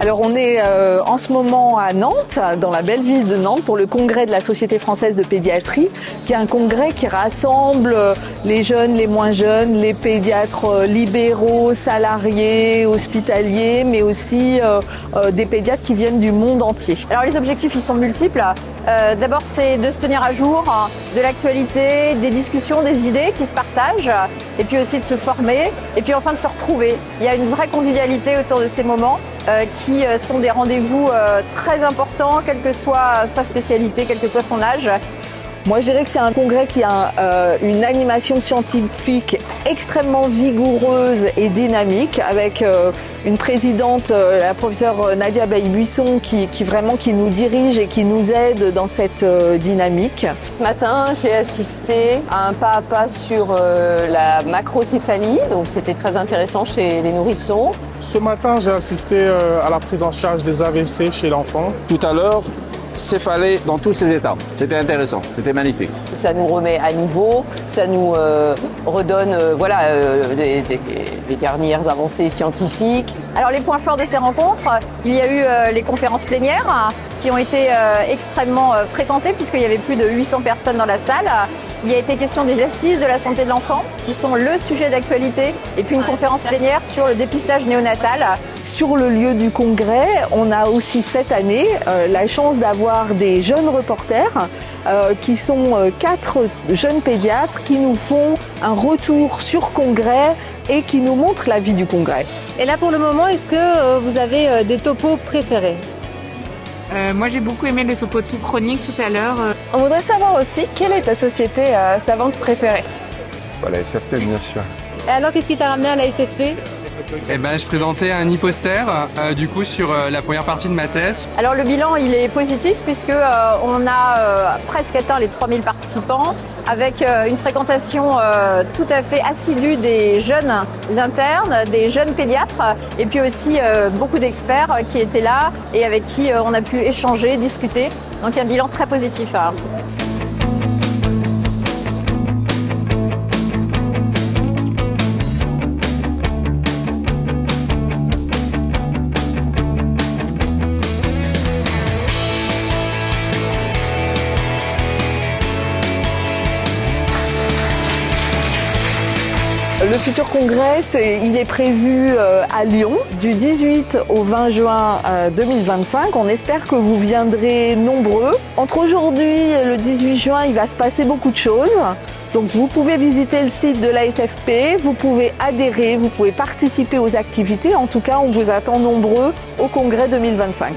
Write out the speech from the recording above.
Alors on est en ce moment à Nantes, dans la belle ville de Nantes, pour le congrès de la Société française de pédiatrie, qui est un congrès qui rassemble les jeunes, les moins jeunes, les pédiatres libéraux, salariés, hospitaliers, mais aussi des pédiatres qui viennent du monde entier. Alors les objectifs, ils sont multiples. D'abord, c'est de se tenir à jour de l'actualité, des discussions, des idées qui se partagent, et puis aussi de se former, et puis enfin de se retrouver. Il y a une vraie convivialité autour de ces moments qui sont des rendez-vous très importants, quelle que soit sa spécialité, quel que soit son âge. Moi, je dirais que c'est un congrès qui a une animation scientifique extrêmement vigoureuse et dynamique, avec une présidente, la professeure Nadia Bailly-Buisson, qui nous dirige et qui nous aide dans cette dynamique. Ce matin, j'ai assisté à un pas à pas sur la macrocéphalie, donc c'était très intéressant chez les nourrissons. Ce matin, j'ai assisté à la prise en charge des AVC chez l'enfant. Tout à l'heure, céphalée dans tous ses états. C'était intéressant, c'était magnifique. Ça nous remet à niveau, ça nous redonne les dernières avancées scientifiques. Alors les points forts de ces rencontres, il y a eu les conférences plénières qui ont été extrêmement fréquentées puisqu'il y avait plus de 800 personnes dans la salle. Il y a été question des assises de la santé de l'enfant qui sont le sujet d'actualité et puis une conférence plénière sur le dépistage néonatal. Sur le lieu du congrès, on a aussi cette année la chance d'avoir des jeunes reporters qui sont 4 jeunes pédiatres qui nous font un retour sur congrès et qui nous montrent la vie du congrès. Et là pour le moment, est-ce que vous avez des topos préférés ? Moi j'ai beaucoup aimé le topo tout chronique tout à l'heure. On voudrait savoir aussi quelle est ta société savante préférée. La SFP bien sûr. Et alors qu'est-ce qui t'a ramené à la SFP ? Je présentais un e-poster du coup sur la première partie de ma thèse. Alors le bilan il est positif puisque on a presque atteint les 3000 participants avec une fréquentation tout à fait assidue des jeunes internes, des jeunes pédiatres et puis aussi beaucoup d'experts qui étaient là et avec qui on a pu échanger, discuter. Donc un bilan très positif. Le futur congrès, il est prévu à Lyon du 18 au 20 juin 2025. On espère que vous viendrez nombreux. Entre aujourd'hui et le 18 juin, il va se passer beaucoup de choses. Donc vous pouvez visiter le site de la SFP, vous pouvez adhérer, vous pouvez participer aux activités. En tout cas, on vous attend nombreux au congrès 2025.